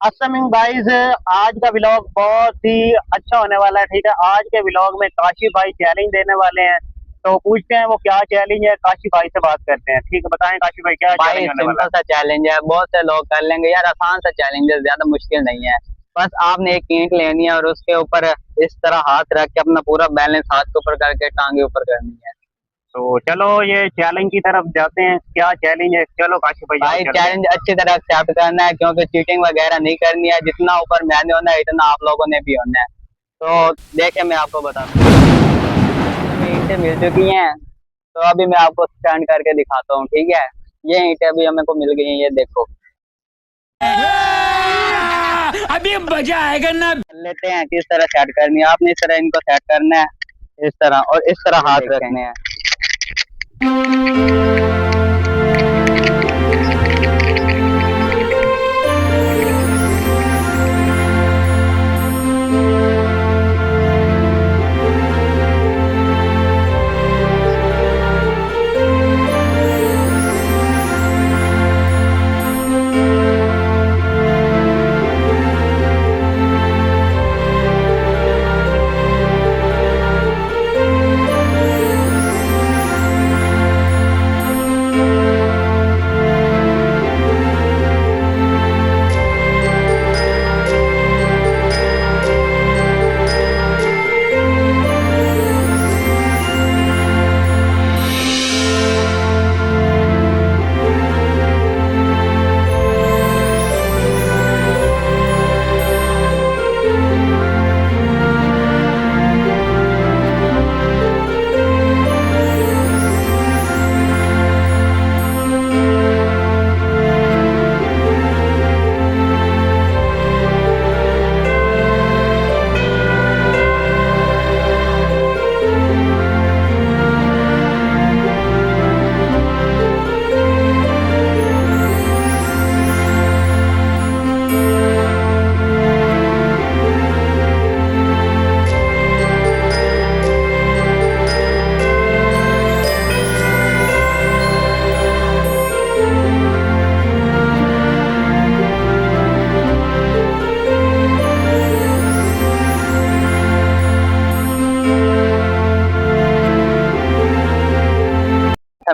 असमिंग guys, आज का vlog बहुत ही अच्छा होने वाला है। ठीक है, आज के व्लॉग में काशी भाई चैलेंज देने वाले हैं। तो पूछते हैं वो क्या चैलेंज है, काशी भाई से बात करते हैं। ठीक है, बताएं काशी भाई क्या भाई चैलेंज होने वाला सिंपल सा चैलेंज है, बहुत से लोग कर लेंगे यार। आसान सा चैलेंज है, ज्यादा मुश्किल नहीं है। बस आपने एक ईंट लेनी है और उसके ऊपर इस तरह हाथ रख के अपना पूरा बैलेंस हाथ के ऊपर करके टांगे ऊपर करनी है। है। तो चलो ये चैलेंज की तरफ जाते हैं, क्या चैलेंज है। चलो काशी भाई आओ भाई चलते हैं। चैलेंज अच्छी तरह एक्सेप्ट करना है, क्योंकि चीटिंग वगैरह नहीं करनी है। जितना ऊपर मैंने होना है इतना आप लोगों ने भी होना है। तो देखे मैं आपको बताता हूँ, ईंटें मिल चुकी हैं। तो अभी मैं आपको स्टैंड करके दिखाता हूँ, ठीक है। ये ईंटें अभी हमें को मिल गई हैं, ये देखो। अभी मजा आएगा ना। कर लेते हैं किस तरह सेट करनी है। आपने इस तरह इनको सेट करना है, इस तरह, और इस तरह ये हाथ देखते हैं। रखने हैं।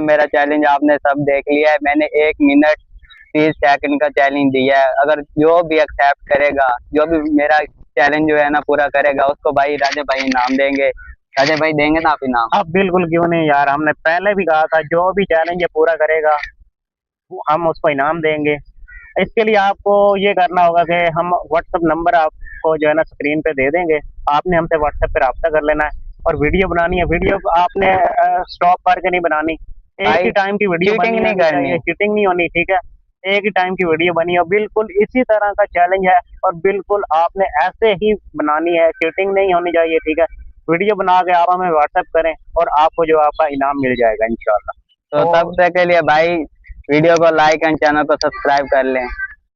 मेरा चैलेंज आपने सब देख लिया है। मैंने 1 मिनट 30 सेकंड का चैलेंज दिया है। अगर जो भी एक्सेप्ट करेगा, जो भी मेरा चैलेंज जो है ना पूरा करेगा, उसको भाई राजा भाई इनाम देंगे। राजा भाई देंगे ना आप इनाम? अब बिल्कुल क्यों नहीं यार, हमने पहले भी कहा था जो भी चैलेंज है पूरा करेगा हम उसको इनाम देंगे। इसके लिए आपको ये करना होगा कि हम व्हाट्सएप नंबर आपको जो है ना स्क्रीन पे दे देंगे। आपने हमसे व्हाट्सएप पे रब्ता कर लेना है और वीडियो बनानी है। वीडियो आपने स्टॉप करके नहीं बनानी, एक भाई ही टाइम की वीडियो चीटिंग बनी नहीं होनी करनी। चाहिए, चीटिंग नहीं होनी। ठीक है, एक ही टाइम की वीडियो बनी हो, बिल्कुल इसी तरह का चैलेंज है और बिल्कुल आपने ऐसे ही बनानी है, चीटिंग नहीं होनी चाहिए। ठीक है, वीडियो बना के आप हमें व्हाट्सएप करें और आपको जो आपका इनाम मिल जाएगा इंशाल्लाह। तो तो तब तक के लिए भाई वीडियो को लाइक एंड चैनल को सब्सक्राइब कर लें।